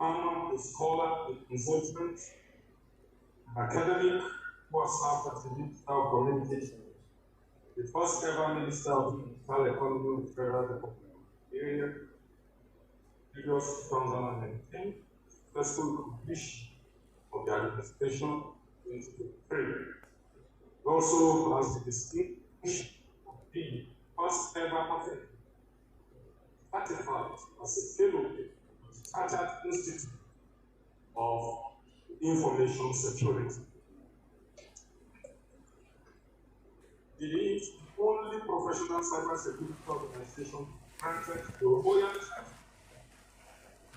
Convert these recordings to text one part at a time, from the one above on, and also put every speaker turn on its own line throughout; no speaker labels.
a scholar in consultant, academic, who has served as the digital community, the first ever minister of digital economy of the Federal Republic of Nigeria, previous 2019, successful completion of the administration in 2023. He also has the distinction of being first ever person certified as a fellow of the Chartered Institute of Information Security. It is the only professional cybersecurity organization granted the Royal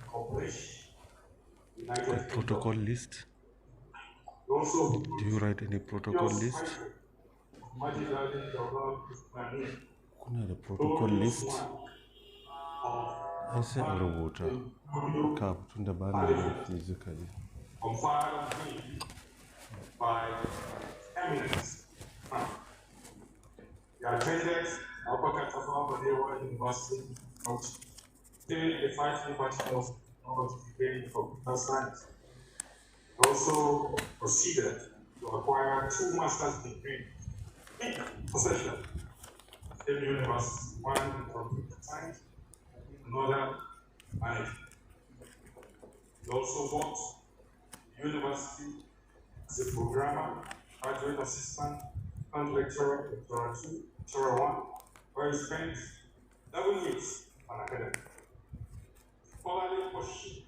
Corporation, United Kingdom.
Protocol list.
Also,
Do you write any protocol list? Kuna da protocol list? Ai sai a rubuta ka tun da ba na yin physically.
By eminence. He attended Abubakar University, obtained a 5-year Bachelor of Technology degree in Computer Science. He also proceeded to acquire 2 master's degrees in possession at the university, one in Computer Science, another management. He also worked at the university as a programmer, graduate assistant, and lecturer, lecturer 2, lecturer 1, where he spent 11 years on academic. Following pursued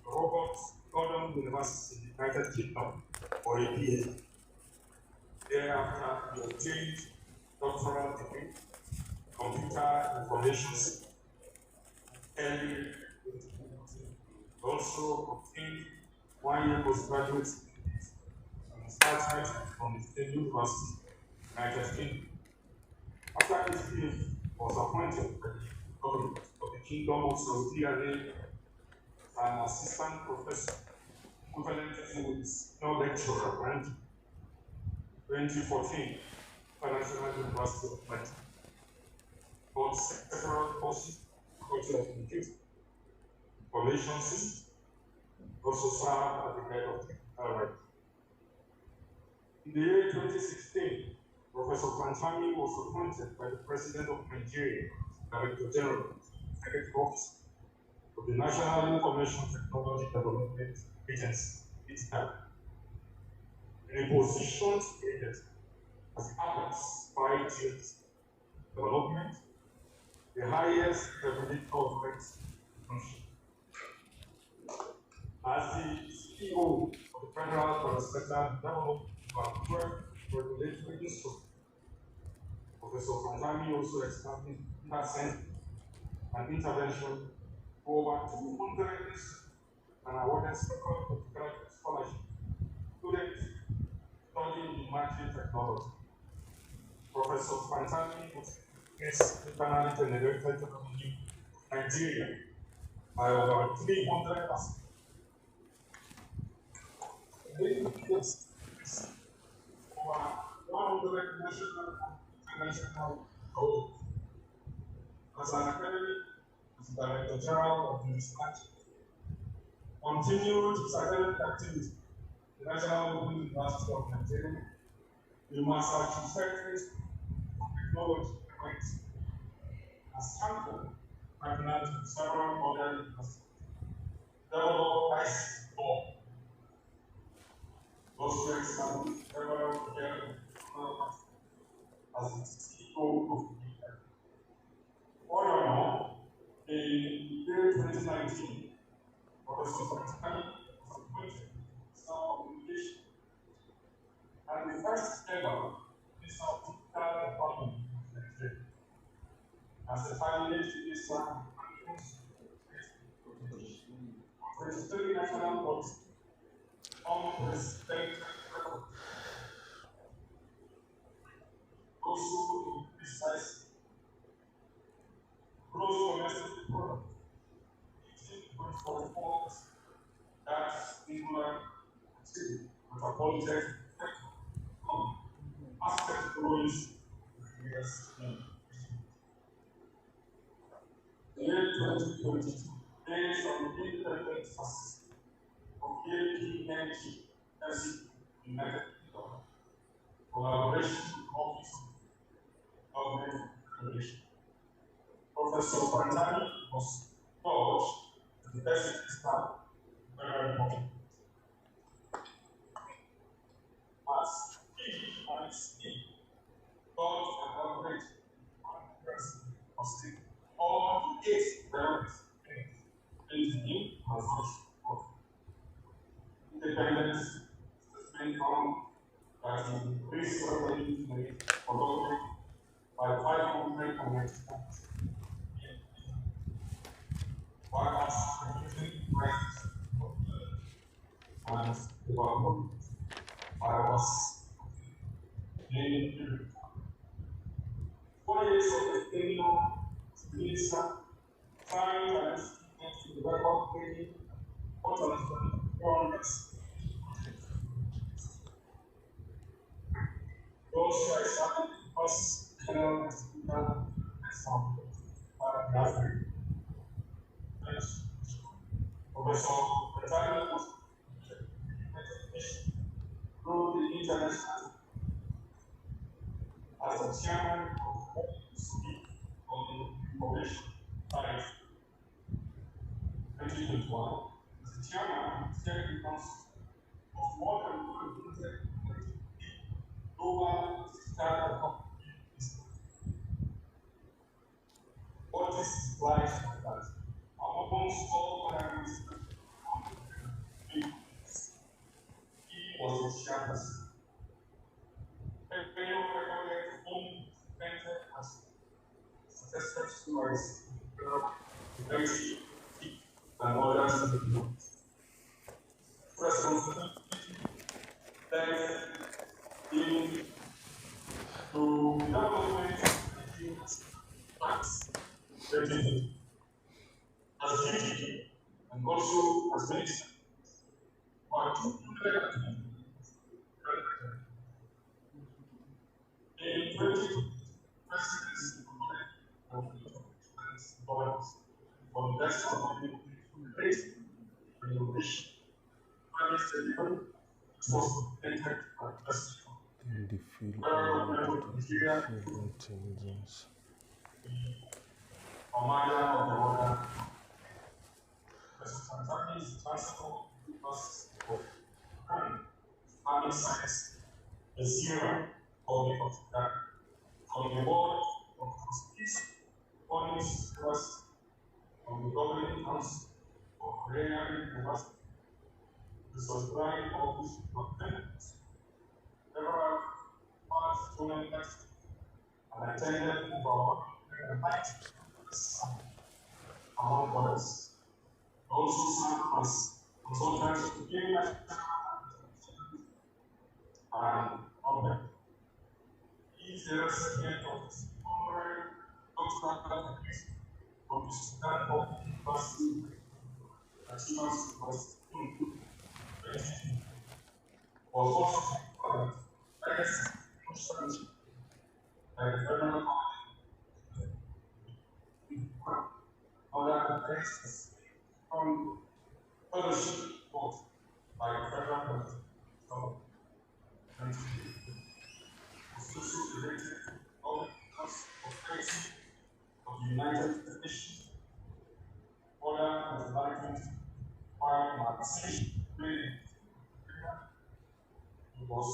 Robert Gordon University in the United Kingdom for a PhD. Thereafter, he obtained doctoral degree, computer information systems, early 2014. He also obtained 1-year postgraduate started from the State University, United Kingdom. After his PhD, was appointed by the government of the Kingdom of Saudi Arabia as an assistant professor, equivalent to senior lecturer rank 2014, International University of London. Taught several courses, Faculty of Computing, Information Systems, also served as the head of technical writing. In the year 2016, Professor Pantami was appointed by the President of Nigeria, Director General, Executive Officer of the National Information Technology Development Agency, ITDA, in a position created as Apex 5G development, the highest regulatory rights function. As the CEO of the Federal Parastatal Development Regulatory Instrument, Professor Pantami also established an intervention for over 200 years and awarded second postgraduate scholarship students studying emerging technology. Professor Pantami was internally generated revenue in Nigeria by over 300%. Over 100 national and international awards. As an academic, as Director General of the research, continued his academic activity at the National Open University of Nigeria, the Massachusetts Technology University, as Stanford, partnered with several other universities, developed ICT law, also established several as the CEO of the furthermore, in the year 2019, Professor Pantami was appointed Minister of Communication and the first ever Minister of Digital Department of Nigeria. As a candidate minister of Constitutional national policy, unprecedented record, also to precise gross domestic product, 18.44%. That's England, city, metropolitan aspect growing years in the year 2022, based on the independent government facility of APNG as United Kingdom, collaboration with Office of Government Relations. Professor Pantami was lodged as the best staff very important. As he and his team got to elaborate on the president of state all the 8 relevant things in him as much of independence statement found that he increased revenue for government by 590 points. While contributing prices of and development by us in 4 years of the tenure minister signed and to the record breaking progress. Also, I started the first general hospital example by Brazil. Professor Pantami was through the international as the chairman of the speak on the information science 2021. As the chairman, steering council of more than 100 global startup companies. What is life like that? Amongst all countries, he was the chairperson. Every recorded home painted as successful stories, very and others in the world. Responsibility then in to development facts, everything as duty and also as medicine. But in 20 presidents of governance for the best of the great innovation. Was entered by president.
In the field of intelligence.
Commander of the order. Professor Pantami is transferred to us of army science, the zero of that from the world of peace, funding was from the governing council of Korean University. The supplying office of benefits. Several parts journalists and attended about 90 among others. Also served as consultants to international and Gombe. He is the recipient of his honorary doctoral degree from the Stanford University and Siemens University. Was also important as consultant and federal other places from fellowship both by federal government and associated related governments of crazy of the United Nations, order enlightenment by Marxist really was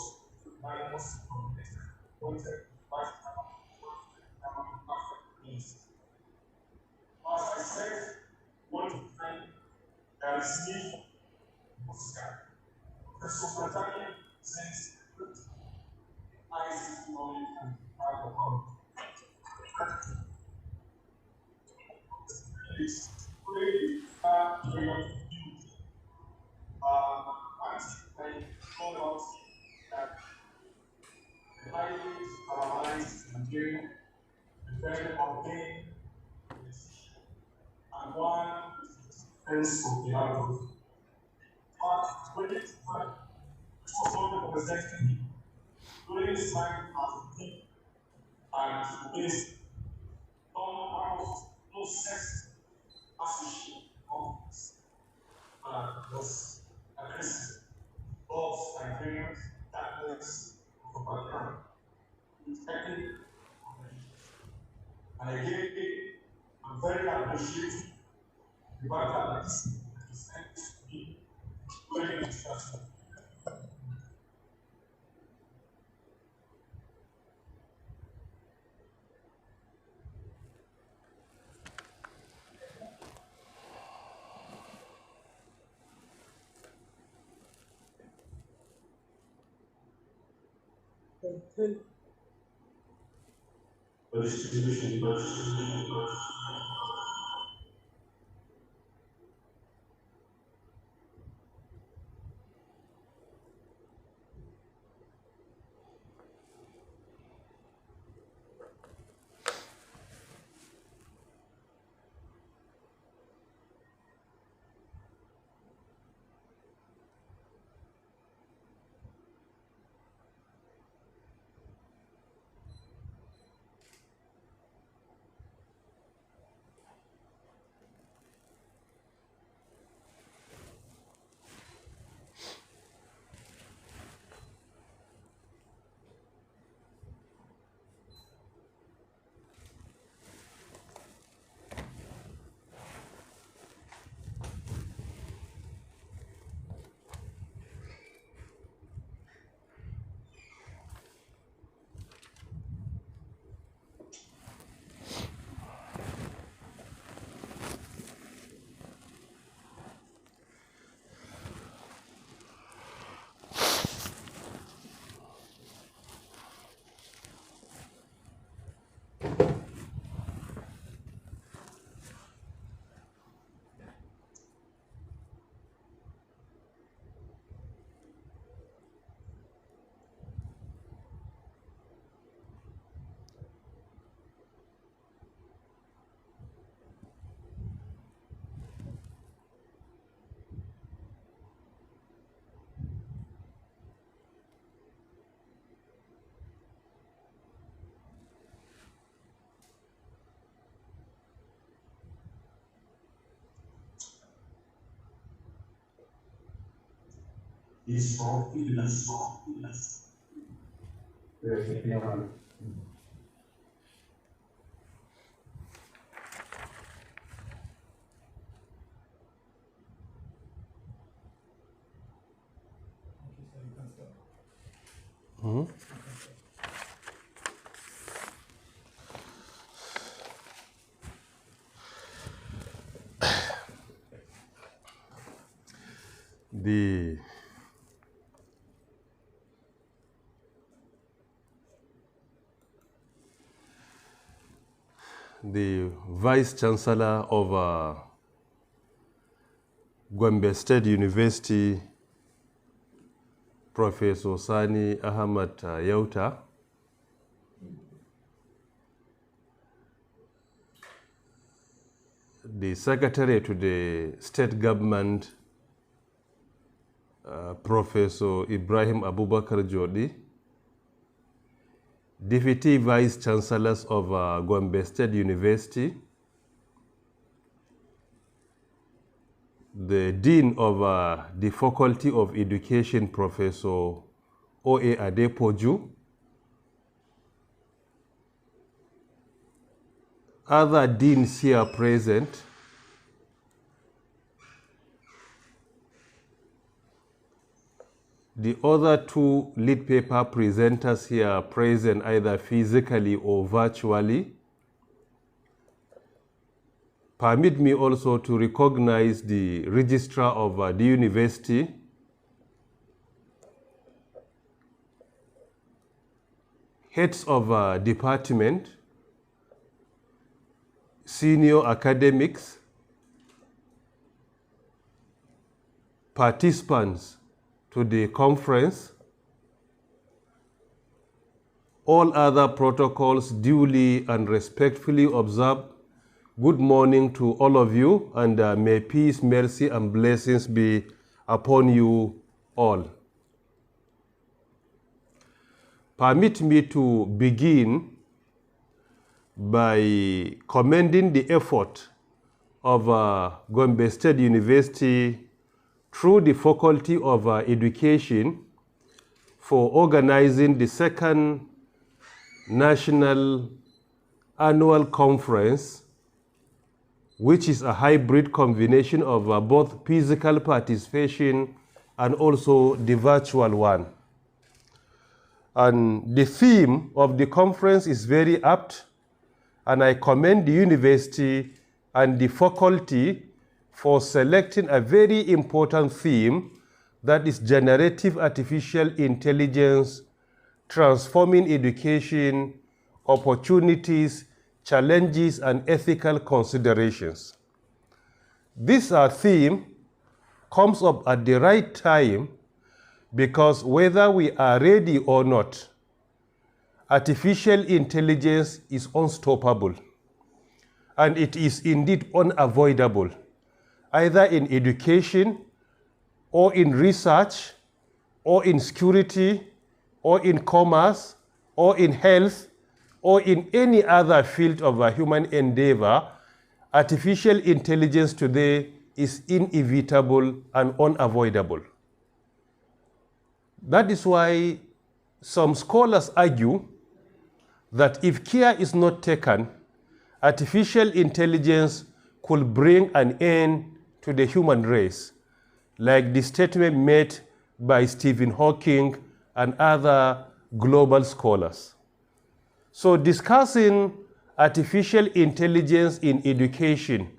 most wanted by means. As I said, one to find there is need for sky. Professor Pantami says eyes knowing and alcohol. It's really very much used. I call out that the highly paralyzed Nigerian depend on pain and one defense of the other. But when it's time, it was not representing him. During his time as a king and minister, Don almost no sex association companies. was a Christian, both Nigerians, Catholics, from background, respected, and again, I'm very appreciative the background that this sent to me during the discussion. Is forgiveness.
The Vice Chancellor of Gombe State University, Professor Sani Ahmad Yauta, the Secretary to the State Government, Professor Ibrahim Abubakar Jodi, Deputy Vice Chancellors of Gombe State University, the Dean of the Faculty of Education, Professor O.A. Adepoju, other deans here present, the other two lead paper presenters here present either physically or virtually. Permit me also to recognize the registrar of the university, heads of department, senior academics, participants to the conference, all other protocols duly and respectfully observed. Good morning to all of you, and may peace, mercy, and blessings be upon you all. Permit me to begin by commending the effort of Gombe State University through the Faculty of Education for organizing the second National Annual Conference, which is a hybrid combination of both physical participation and also the virtual one. And the theme of the conference is very apt, and I commend the university and the faculty for selecting a very important theme, that is generative artificial intelligence, transforming education, opportunities, challenges, and ethical considerations. This theme comes up at the right time because whether we are ready or not, artificial intelligence is unstoppable, and it is indeed unavoidable, either in education or in research or in security or in commerce or in health or in any other field of a human endeavor. Artificial intelligence today is inevitable and unavoidable. That is why some scholars argue that if care is not taken, artificial intelligence could bring an end to the human race, like the statement made by Stephen Hawking and other global scholars. So discussing artificial intelligence in education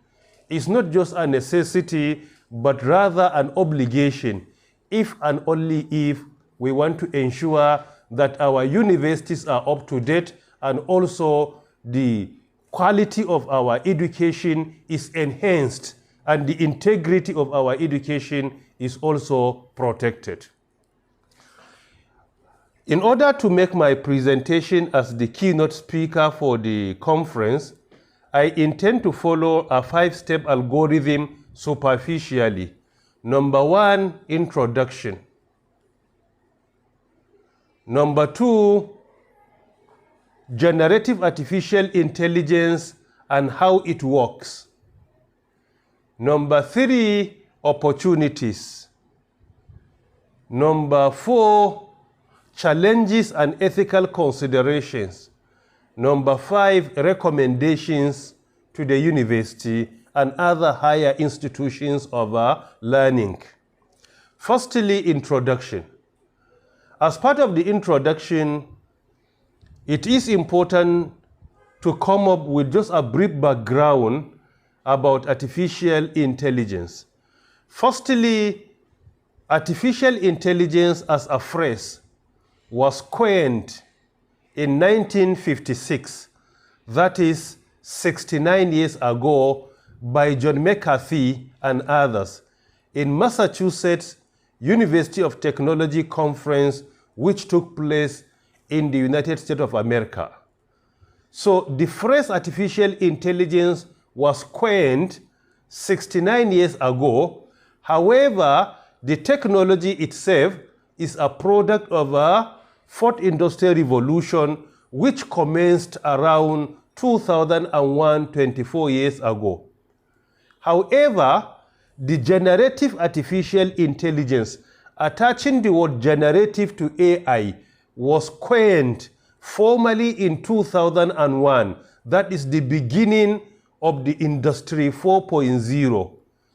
is not just a necessity, but rather an obligation, if and only if we want to ensure that our universities are up to date and also the quality of our education is enhanced and the integrity of our education is also protected. In order to make my presentation as the keynote speaker for the conference, I intend to follow a 5-step algorithm superficially. Number 1, introduction. Number 2, generative artificial intelligence and how it works. Number 3, opportunities. Number 4, challenges and ethical considerations. Number 5, recommendations to the university and other higher institutions of learning. Firstly, introduction. As part of the introduction, it is important to come up with just a brief background about artificial intelligence. Firstly, artificial intelligence as a phrase was coined in 1956, that is 69 years ago, by John McCarthy and others in Massachusetts University of Technology conference, which took place in the United States of America. So the phrase artificial intelligence was coined 69 years ago. However, the technology itself is a product of a fourth industrial revolution, which commenced around 2001, 24 years ago. However, the generative artificial intelligence, attaching the word generative to AI, was coined formally in 2001. That is the beginning of the Industry 4.0.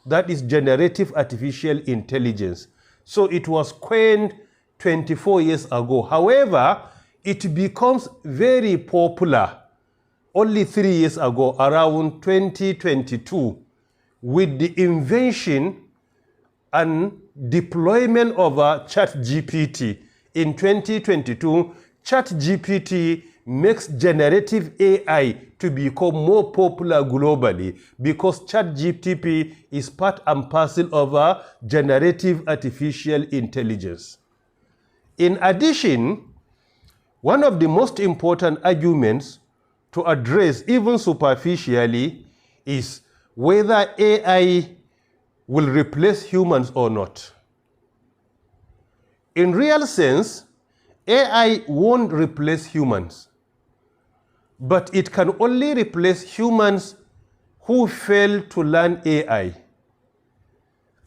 That is generative artificial intelligence. So it was coined 24 years ago. However, it becomes very popular only 3 years ago, around 2022, with the invention and deployment of ChatGPT. In 2022, ChatGPT makes generative AI to become more popular globally because ChatGPT is part and parcel of generative artificial intelligence. In addition, one of the most important arguments to address, even superficially, is whether AI will replace humans or not. In real sense, AI won't replace humans, but it can only replace humans who fail to learn AI.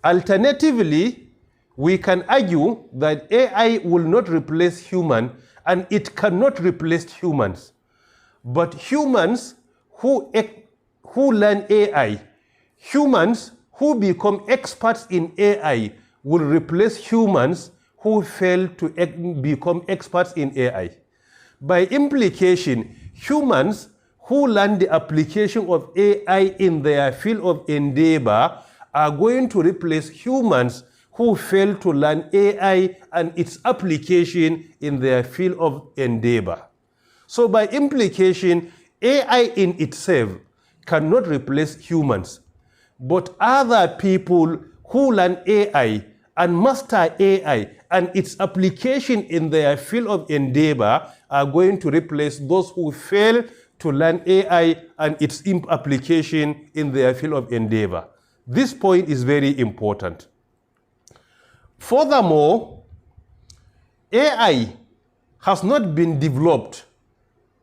Alternatively, we can argue that AI will not replace human, and it cannot replace humans. But humans who learn AI, humans who become experts in AI will replace humans who fail to become experts in AI. By implication, humans who learn the application of AI in their field of endeavor are going to replace humans who fail to learn AI and its application in their field of endeavor. So by implication, AI in itself cannot replace humans, but other people who learn AI and master AI and its application in their field of endeavor are going to replace those who fail to learn AI and its application in their field of endeavor. This point is very important. Furthermore, AI has not been developed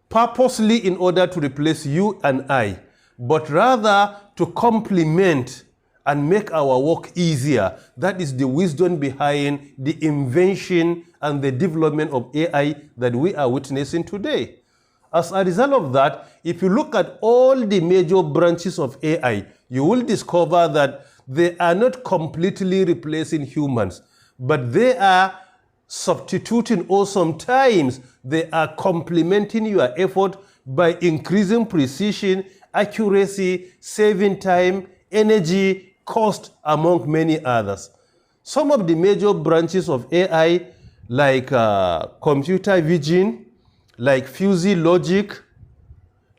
purposely in order to replace you and I, but rather to complement and make our work easier. That is the wisdom behind the invention and the development of AI that we are witnessing today. As a result of that, if you look at all the major branches of AI, you will discover that they are not completely replacing humans, but they are substituting, or sometimes they are complementing your effort by increasing precision, accuracy, saving time, energy, cost, among many others. Some of the major branches of AI, like computer vision, like fuzzy logic,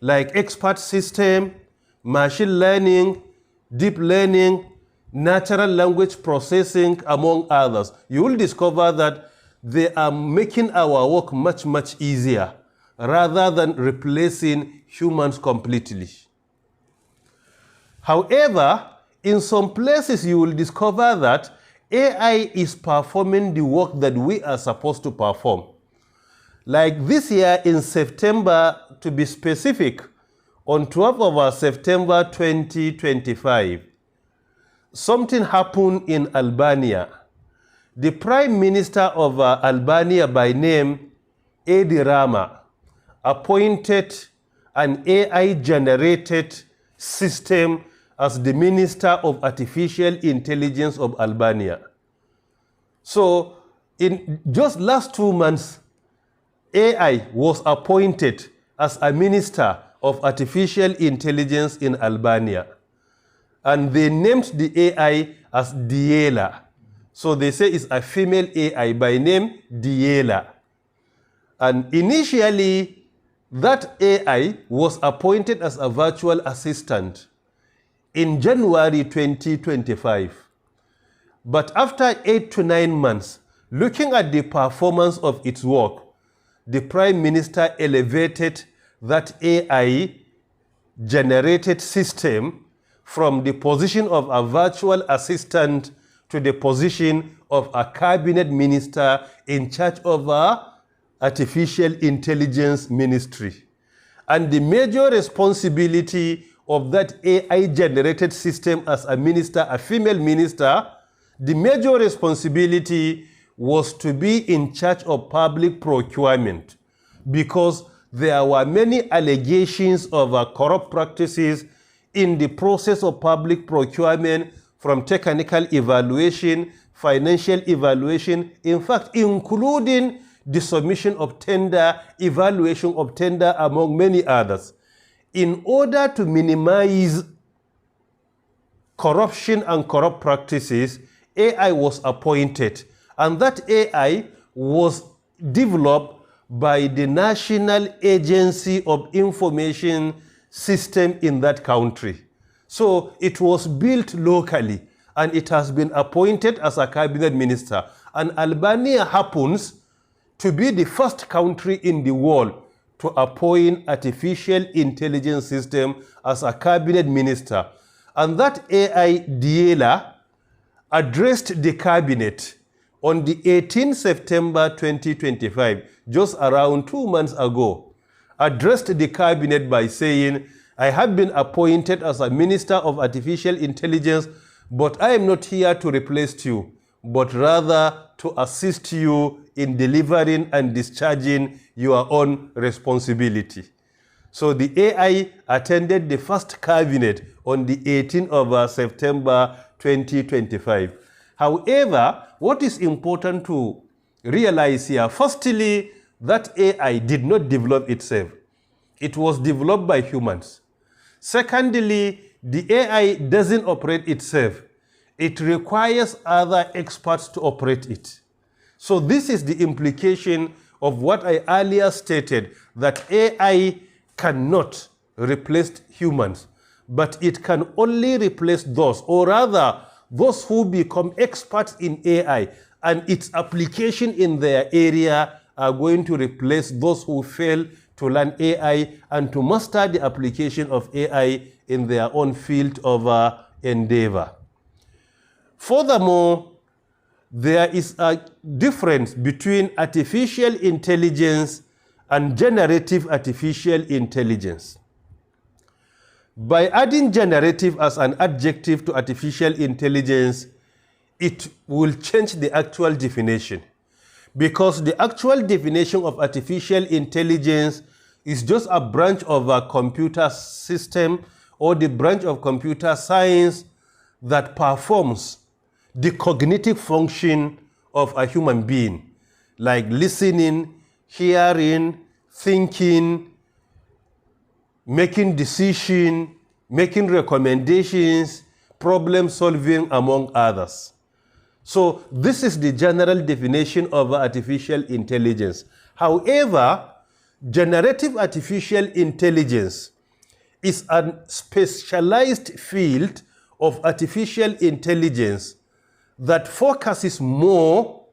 like expert system, machine learning, deep learning, natural language processing, among others, you will discover that they are making our work much, much easier rather than replacing humans completely. However, in some places you will discover that AI is performing the work that we are supposed to perform. Like this year in September, to be specific, on 12th of September 2025, something happened in Albania. The Prime Minister of Albania, by name Edi Rama, appointed an AI-generated system as the Minister of Artificial Intelligence of Albania. So in just last 2 months, AI was appointed as a Minister of Artificial Intelligence in Albania. And they named the AI as Diela. So they say it's a female AI by name Diela. And initially, that AI was appointed as a virtual assistant in January 2025. But after 8 to 9 months, looking at the performance of its work, the Prime Minister elevated that AI-generated system from the position of a virtual assistant to the position of a cabinet minister in charge of our artificial intelligence ministry. And the major responsibility of that AI-generated system as a minister, a female minister, the major responsibility was to be in charge of public procurement, because there were many allegations of corrupt practices in the process of public procurement, from technical evaluation, financial evaluation, in fact, including the submission of tender, evaluation of tender, among many others. In order to minimize corruption and corrupt practices, AI was appointed, and that AI was developed by the National Agency of Information System in that country. So it was built locally, and it has been appointed as a cabinet minister. And Albania happens to be the first country in the world to appoint artificial intelligence system as a cabinet minister. And that AI, Diela, addressed the cabinet on the 18th September 2025, just around 2 months ago, addressed the cabinet by saying, I have been appointed as a Minister of Artificial Intelligence, But I am not here to replace you, but rather to assist you in delivering and discharging your own responsibility. So the AI attended the first cabinet on the 18th of September 2025. However, what is important to realize here, firstly, that AI did not develop itself. It was developed by humans. Secondly, the AI doesn't operate itself. It requires other experts to operate it. So this is the implication of what I earlier stated, that AI cannot replace humans, but it can only replace those, or rather, those who become experts in AI and its application in their area are going to replace those who fail to learn AI and to master the application of AI in their own field of endeavor. Furthermore, there is a difference between artificial intelligence and generative artificial intelligence. By adding generative as an adjective to artificial intelligence, it will change the actual definition. Because the actual definition of artificial intelligence is just a branch of a computer system or the branch of computer science that performs the cognitive function of a human being, like listening, hearing, thinking, making decisions, making recommendations, problem solving, among others. So this is the general definition of artificial intelligence. However, generative artificial intelligence is a specialized field of artificial intelligence that focuses more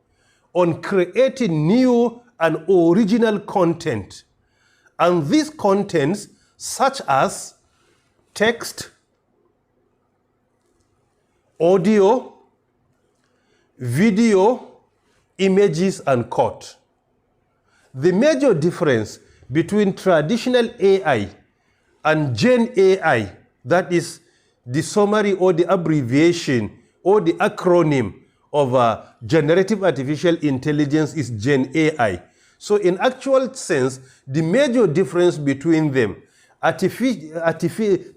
on creating new and original content. And these contents, such as text, audio, video, images, and quote. The major difference between traditional AI and Gen AI, that is the summary or the abbreviation or the acronym of generative artificial intelligence, is Gen AI. So in actual sense, the major difference between them,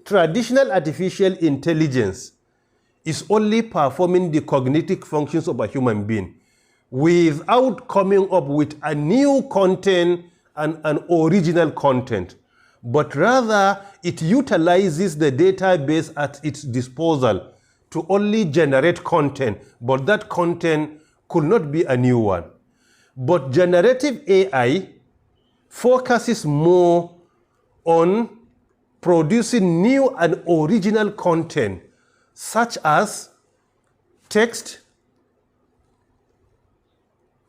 traditional artificial intelligence is only performing the cognitive functions of a human being without coming up with a new content and an original content, but rather it utilizes the database at its disposal to only generate content, but that content could not be a new one. But generative AI focuses more on producing new and original content, such as text,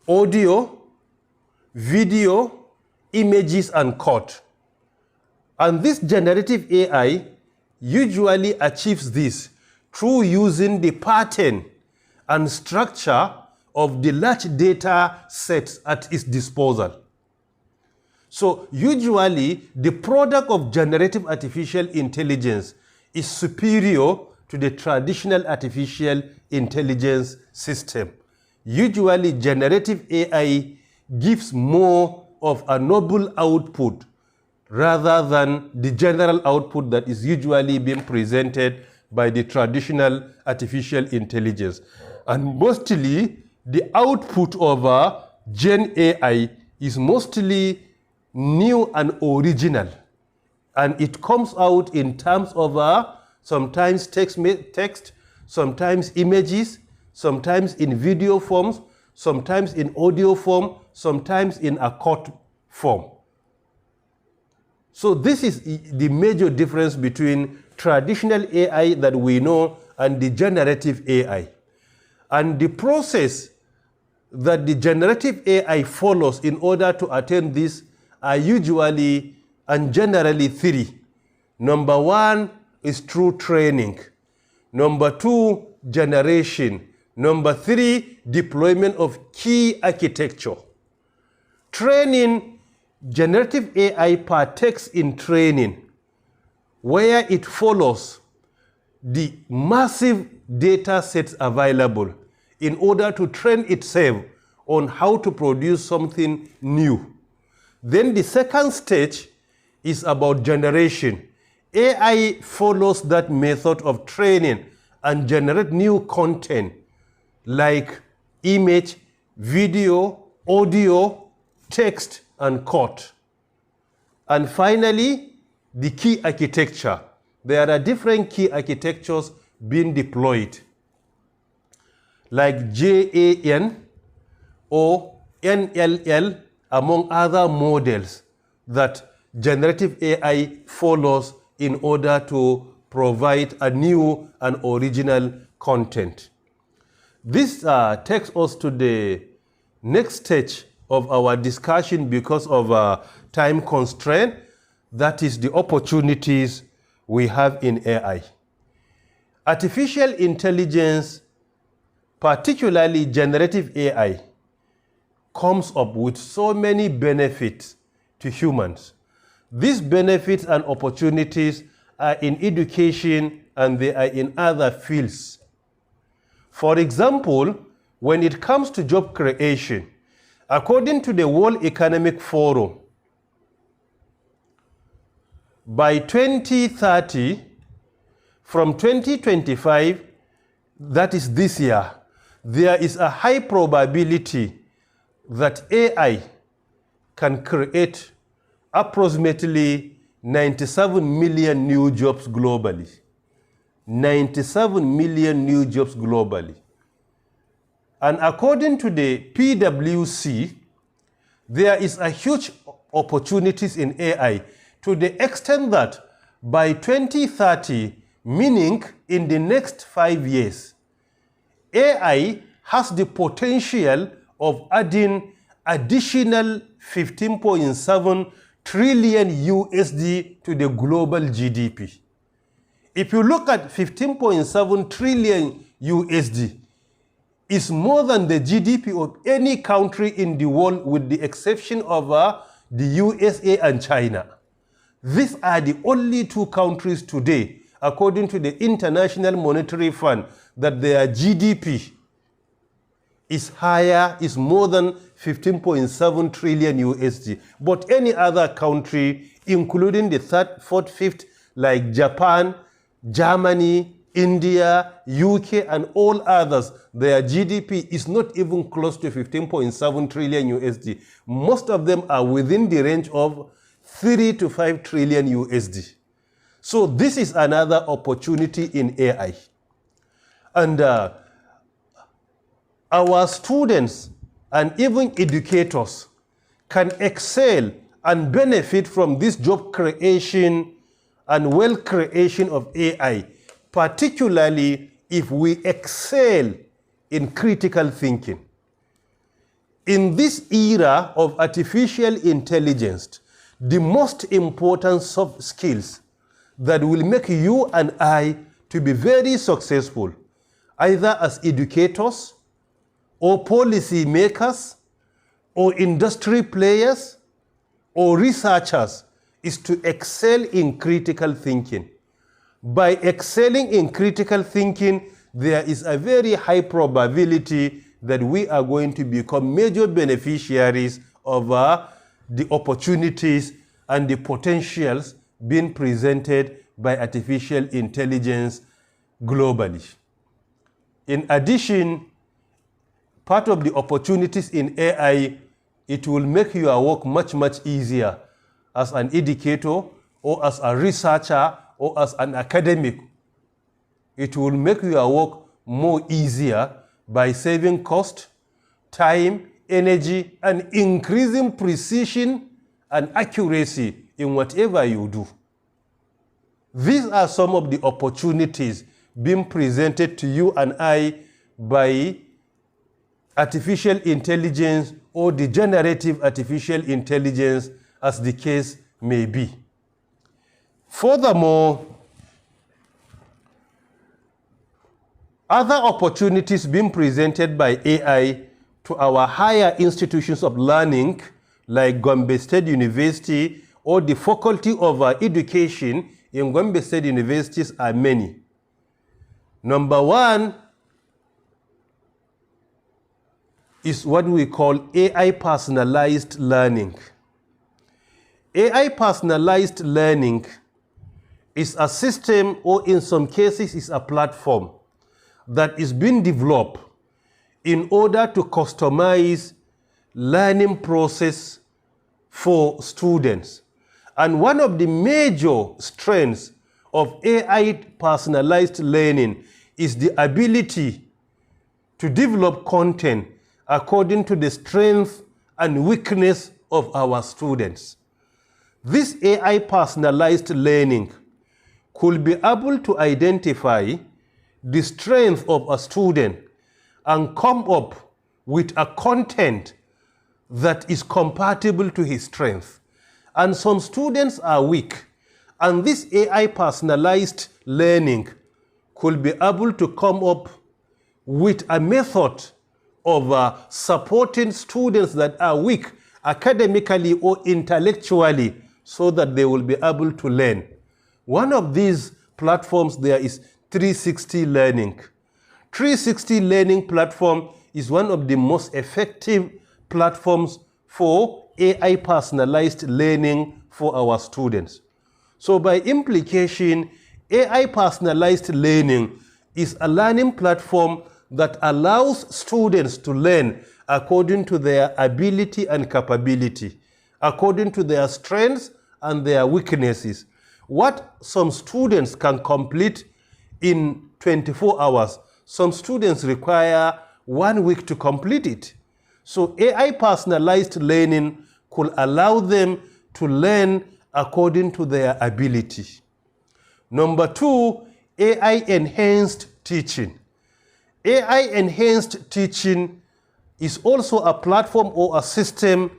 audio, video, images, and quote. And this generative AI usually achieves this through using the pattern and structure of the large data sets at its disposal. So usually the product of generative artificial intelligence is superior to the traditional artificial intelligence system. Usually generative AI gives more of a noble output rather than the general output that is usually being presented by the traditional artificial intelligence. And mostly the output of Gen AI is mostly new and original. And it comes out in terms of sometimes text, sometimes images, sometimes in video forms, sometimes in audio form, sometimes in a quote form. So this is the major difference between traditional AI that we know and the generative AI. And the process that the generative AI follows in order to attain this are usually and generally three. Number one is through training. Number two, generation. Number three, deployment of key architecture. Training, generative AI partakes in training where it follows the massive data sets available in order to train itself on how to produce something new. Then the second stage is about generation. AI follows that method of training and generate new content like image, video, audio, text, and code. And finally, the key architecture. There are different key architectures being deployed, like JAN or NLL, among other models that generative AI follows in order to provide a new and original content. This takes us to the next stage of our discussion because of time constraint. That is the opportunities we have in AI. Artificial intelligence, particularly generative AI, comes up with so many benefits to humans. These benefits and opportunities are in education and they are in other fields. For example, when it comes to job creation, according to the World Economic Forum, by 2030, from 2025, that is this year, there is a high probability that AI can create approximately 97 million new jobs globally. 97 million new jobs globally. And according to the PwC, there is a huge opportunities in AI to the extent that by 2030, meaning in the next 5 years, AI has the potential of adding additional 15.7 trillion USD to the global GDP. If you look at 15.7 trillion USD, it's more than the GDP of any country in the world with the exception of the USA and China. These are the only two countries today, according to the International Monetary Fund, that their GDP is higher, is more than 15.7 trillion USD. But any other country, including the third, fourth, fifth, like Japan, Germany, India, UK, and all others, their GDP is not even close to 15.7 trillion USD. Most of them are within the range of 3 to 5 trillion USD. So this is another opportunity in AI. And our students and even educators can excel and benefit from this job creation and wealth creation of AI, particularly if we excel in critical thinking. In this era of artificial intelligence, the most important soft skills that will make you and I to be very successful, either as educators or policy makers or industry players or researchers, is to excel in critical thinking. By excelling in critical thinking, there is a very high probability that we are going to become major beneficiaries of the opportunities and the potentials being presented by artificial intelligence globally. In addition, part of the opportunities in AI, it will make your work much, much easier as an educator or as a researcher or as an academic. It will make your work more easier by saving cost, time, energy, and increasing precision and accuracy in whatever you do. These are some of the opportunities being presented to you and I by artificial intelligence or the generative artificial intelligence, as the case may be. Furthermore, other opportunities being presented by AI to our higher institutions of learning, like Gombe State University or the Faculty of Education in Gombe State Universities, are many. Number one is what we call AI personalized learning. AI personalized learning is a system, or in some cases is a platform, that is being developed in order to customize learning process for students. And one of the major strengths of AI personalized learning is the ability to develop content according to the strength and weakness of our students. This AI personalized learning could be able to identify the strength of a student and come up with a content that is compatible to his strength. And some students are weak, and this AI personalized learning could be able to come up with a method of supporting students that are weak academically or intellectually so that they will be able to learn. One of these platforms there is 360 Learning. 360 Learning platform is one of the most effective platforms for AI personalized learning for our students. So by implication, AI personalized learning is a learning platform that allows students to learn according to their ability and capability, according to their strengths and their weaknesses. What some students can complete in 24 hours, some students require 1 week to complete it. So AI personalized learning could allow them to learn according to their ability. Number two, AI enhanced teaching. AI enhanced teaching is also a platform or a system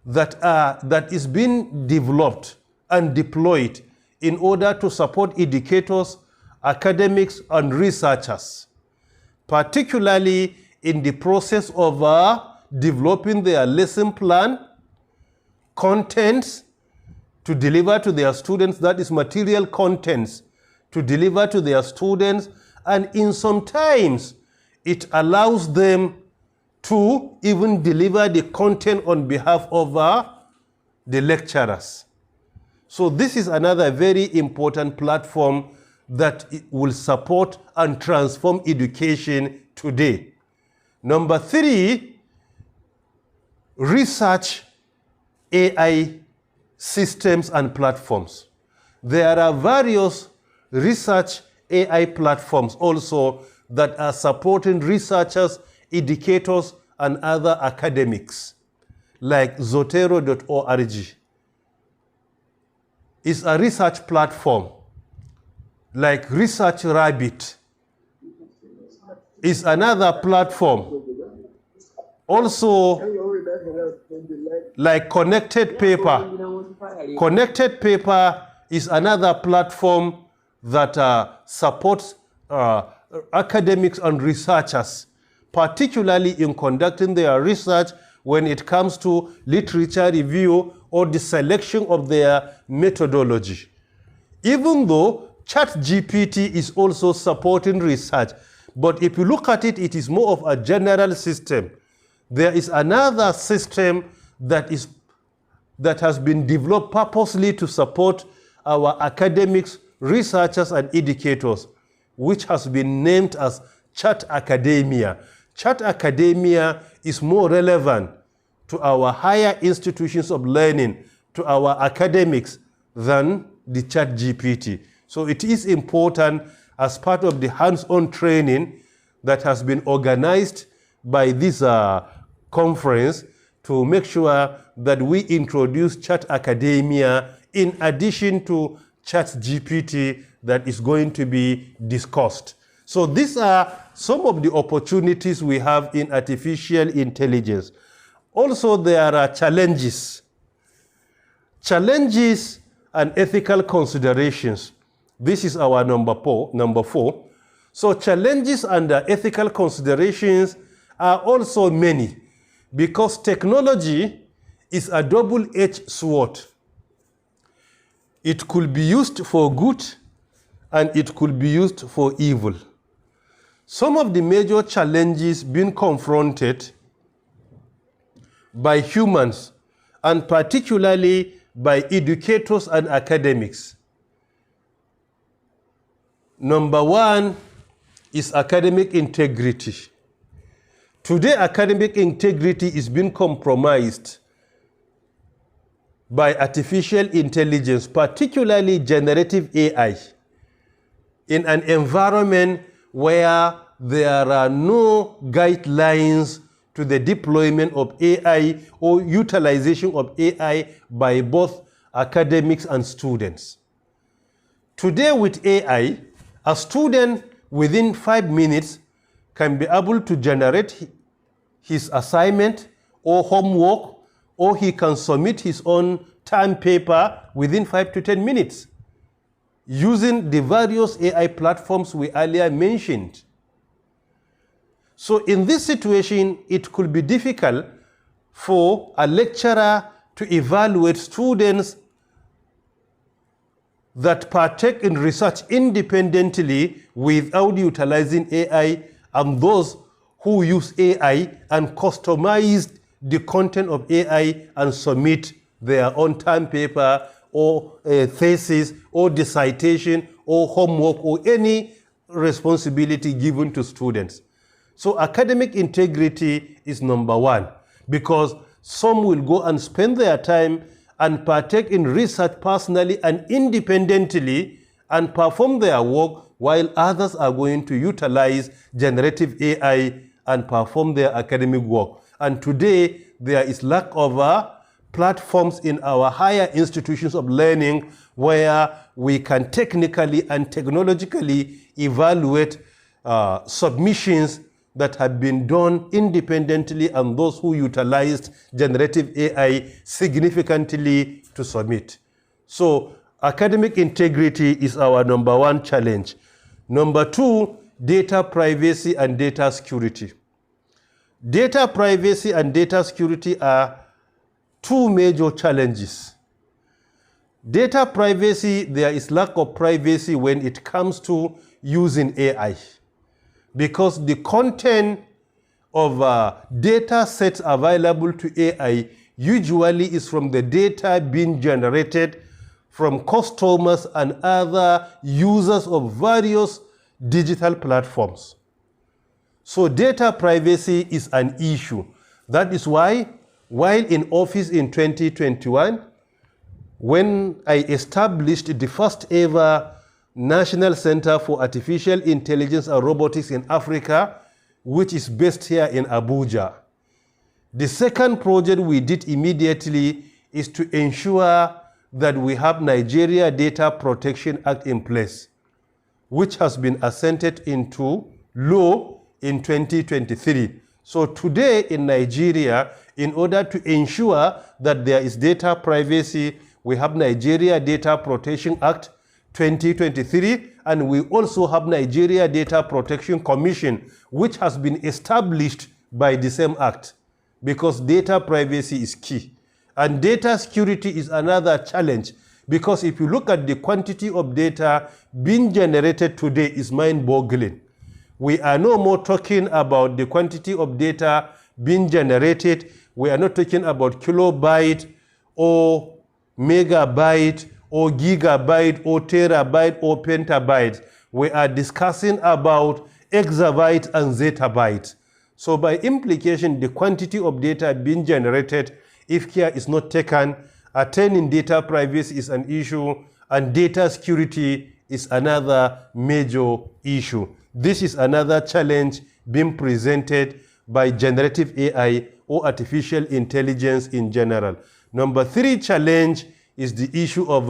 that is being developed and deployed in order to support educators, academics, and researchers, particularly in the process of developing their lesson plan, contents to deliver to their students, that is material contents to deliver to their students, and in some times it allows them to even deliver the content on behalf of the lecturers. So this is another very important platform that will support and transform education today. Number three, research AI systems and platforms. There are various research AI platforms also that are supporting researchers, educators, and other academics, like Zotero.org. It's a research platform, like Research Rabbit is another platform. Also, like Connected Paper. Connected Paper is another platform that supports academics and researchers, particularly in conducting their research when it comes to literature review or the selection of their methodology. Even though ChatGPT is also supporting research, but if you look at it, it is more of a general system. There is another system that has been developed purposely to support our academics, researchers, and educators, which has been named as Chat Academia. Chat Academia is more relevant to our higher institutions of learning, to our academics, than the ChatGPT. So it is important as part of the hands-on training that has been organized by this conference to make sure that we introduce Chat Academia in addition to ChatGPT that is going to be discussed. So these are some of the opportunities we have in artificial intelligence. Also, there are challenges. Challenges and ethical considerations. This is our number four. So challenges and ethical considerations are also many, because technology is a double-edged sword. It could be used for good and it could be used for evil. Some of the major challenges being confronted by humans, and particularly by educators and academics. Number one is academic integrity. Today, academic integrity is being compromised by artificial intelligence, particularly generative AI, in an environment where there are no guidelines to the deployment of AI or utilization of AI by both academics and students. Today with AI, a student within 5 minutes can be able to generate his assignment or homework, or he can submit his own term paper within 5 to 10 minutes using the various AI platforms we earlier mentioned. So in this situation, it could be difficult for a lecturer to evaluate students that partake in research independently without utilizing AI, and those who use AI and customize the content of AI and submit their own term paper or thesis or dissertation or homework or any responsibility given to students. So academic integrity is number one, because some will go and spend their time and partake in research personally and independently and perform their work, while others are going to utilize generative AI and perform their academic work. And today, there is lack of platforms in our higher institutions of learning where we can technically and technologically evaluate submissions that have been done independently and those who utilized generative AI significantly to submit. So academic integrity is our number one challenge. Number two, data privacy and data security. Data privacy and data security are two major challenges. Data privacy, there is lack of privacy when it comes to using AI, because the content of data sets available to AI usually is from the data being generated from customers and other users of various digital platforms. So data privacy is an issue. That is why, while in office in 2021, when I established the first ever National Center for Artificial Intelligence and Robotics in Africa, which is based here in Abuja, the second project we did immediately is to ensure that we have Nigeria Data Protection Act in place, which has been assented into law in 2023. So today in Nigeria, in order to ensure that there is data privacy, we have Nigeria Data Protection Act 2023, and we also have Nigeria Data Protection Commission, which has been established by the same act, because data privacy is key. And data security is another challenge, because if you look at the quantity of data being generated today is mind-boggling. We are no more talking about the quantity of data being generated. We are not talking about kilobyte or megabyte or gigabyte or terabyte or petabyte. We are discussing about exabyte and zettabyte. So by implication, the quantity of data being generated, if care is not taken, attaining data privacy is an issue, and data security is another major issue. This is another challenge being presented by generative AI or artificial intelligence in general. Number three challenge is the issue of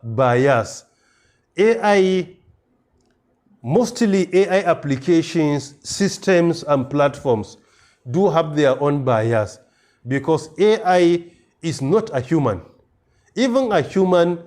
bias. Mostly AI applications, systems, and platforms do have their own bias, because AI is not a human. Even a human,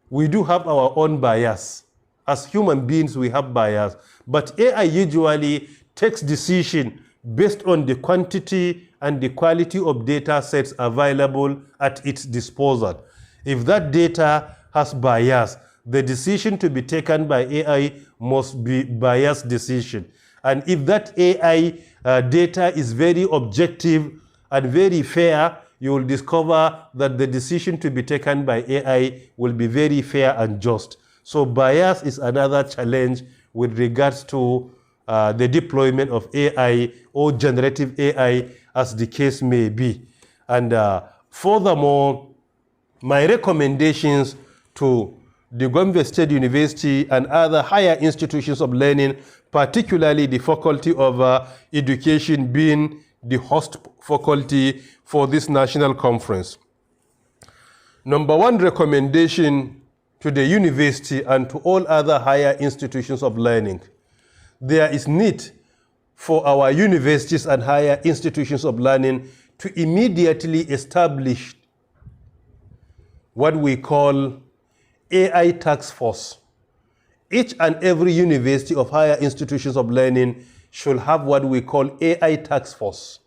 we do have our own bias. As human beings, we have bias. But AI usually takes decision based on the quantity and the quality of data sets available at its disposal. If that data has bias, the decision to be taken by AI must be biased decision. And if that AI data is very objective and very fair, you will discover that the decision to be taken by AI will be very fair and just. So bias is another challenge with regards to the deployment of AI or generative AI, as the case may be. And furthermore, my recommendations to the Gombe State University and other higher institutions of learning, particularly the Faculty of Education being the host faculty for this national conference. Number one recommendation to the university and to all other higher institutions of learning: there is need for our universities and higher institutions of learning to immediately establish what we call AI task force. Each and every university of higher institutions of learning should have what we call AI task force.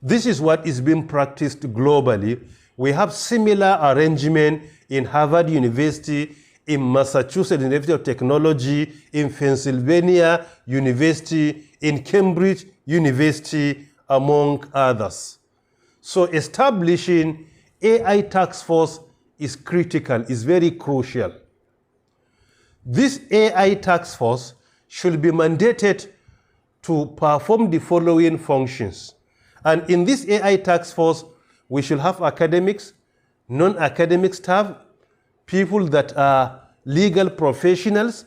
This is what is being practiced globally. We have similar arrangement in Harvard University, in Massachusetts University of Technology, in Pennsylvania University, in Cambridge University, among others. So establishing AI task force is critical, is very crucial. This AI task force should be mandated to perform the following functions. And in this AI task force, we should have academics, non-academic staff, people that are legal professionals,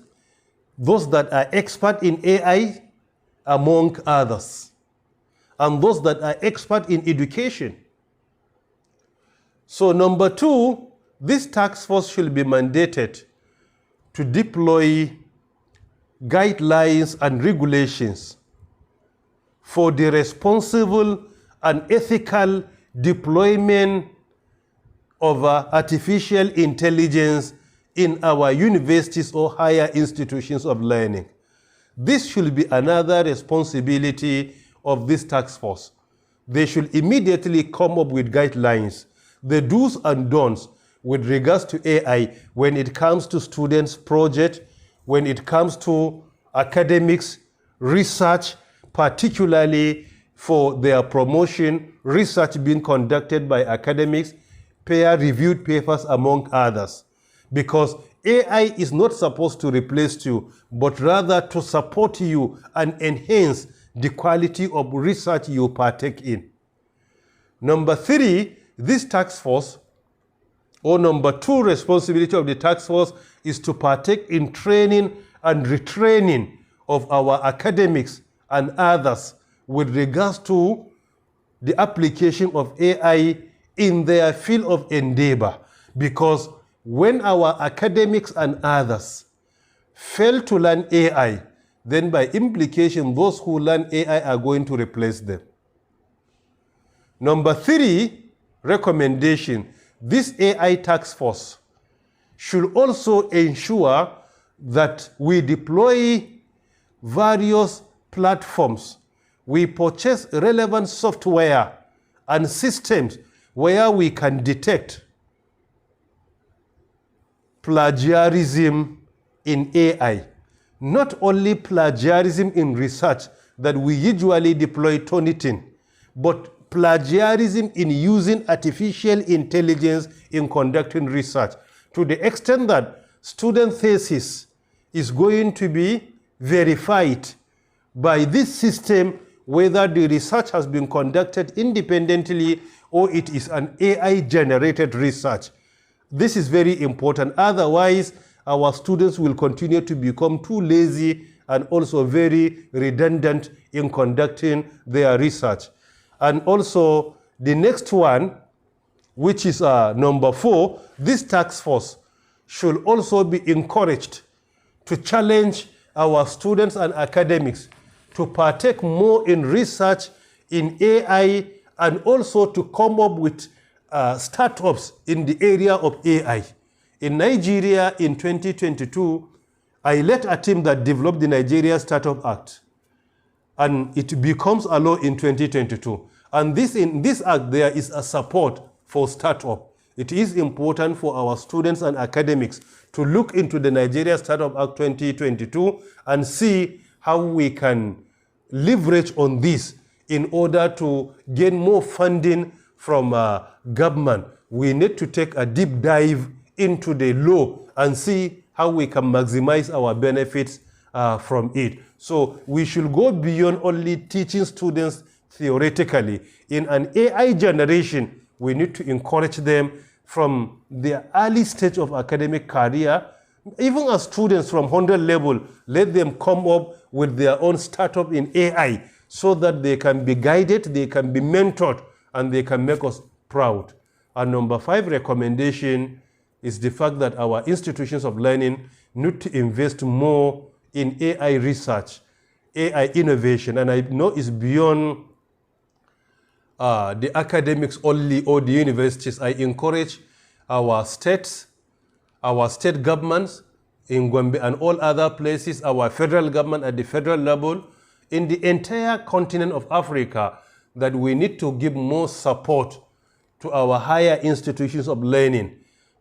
those that are expert in AI, among others, and those that are expert in education. So number two, this task force should be mandated to deploy guidelines and regulations for the responsible and ethical deployment of artificial intelligence in our universities or higher institutions of learning. This should be another responsibility of this task force. They should immediately come up with guidelines, the do's and don'ts with regards to AI when it comes to students' project, when it comes to academics, research, particularly for their promotion, research being conducted by academics, peer-reviewed papers, among others. Because AI is not supposed to replace you, but rather to support you and enhance the quality of research you partake in. Number three, this task force, or number two responsibility of the task force, is to partake in training and retraining of our academics and others with regards to the application of AI in their field of endeavor. Because when our academics and others fail to learn AI, then by implication, those who learn AI are going to replace them. Number three recommendation, this AI task force should also ensure that we deploy various platforms. We purchase relevant software and systems where we can detect plagiarism in AI. Not only plagiarism in research that we usually deploy Turnitin, but plagiarism in using artificial intelligence in conducting research, to the extent that student thesis is going to be verified by this system whether the research has been conducted independently or it is an AI-generated research. This is very important. Otherwise, our students will continue to become too lazy and also very redundant in conducting their research. And also, the next one, which is number four, this task force should also be encouraged to challenge our students and academics to partake more in research in AI and also to come up with startups in the area of AI. In Nigeria in 2022, I led a team that developed the Nigeria Startup Act, and it becomes a law in 2022. And in this act, there is a support for startup. It is important for our students and academics to look into the Nigeria Startup Act 2022 and see how we can leverage on this in order to gain more funding from government. We need to take a deep dive into the law and see how we can maximize our benefits from it. So we should go beyond only teaching students theoretically. In an AI generation, we need to encourage them from their early stage of academic career. Even as students from 100 level, let them come up with their own startup in AI so that they can be guided, they can be mentored, and they can make us proud. And number 5 recommendation is the fact that our institutions of learning need to invest more in AI research, AI innovation, and I know it's beyond the academics only or the universities. I encourage our states, our state governments in Gombe and all other places, our federal government at the federal level, in the entire continent of Africa, that we need to give more support to our higher institutions of learning,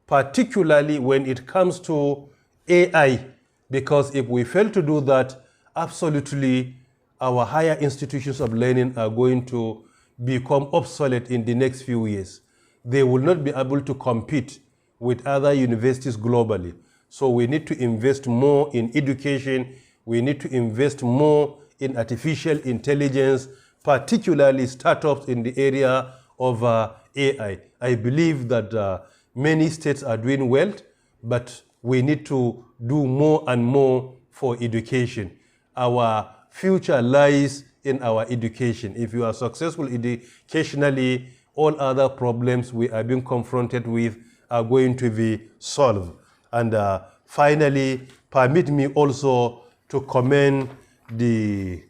particularly when it comes to AI, because if we fail to do that, absolutely our higher institutions of learning are going to become obsolete in the next few years. They will not be able to compete with other universities globally. So we need to invest more in education. We need to invest more in artificial intelligence, particularly startups in the area of AI. I believe that many states are doing well, but we need to do more and more for education. Our future lies in our education. If you are successful educationally, all other problems we are being confronted with are going to be solved. And finally, permit me also to commend the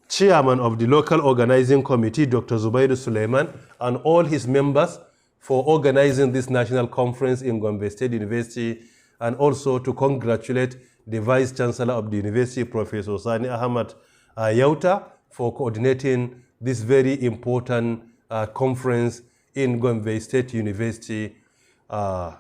chairman of the local organizing committee, Dr. Zubairu Suleiman, and all his members for organizing this national conference in Gombe State University, and also to congratulate the Vice Chancellor of the University, Professor Sani Ahmad Yauta, for coordinating this very important conference in Gombe State University.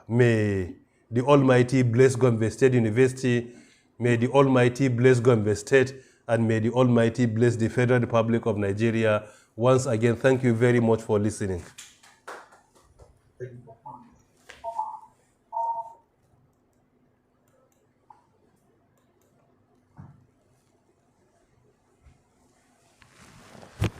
May the Almighty bless Gombe State University, may the Almighty bless Gombe State, and may the Almighty bless the Federal Republic of Nigeria. Once again, thank you very much for listening.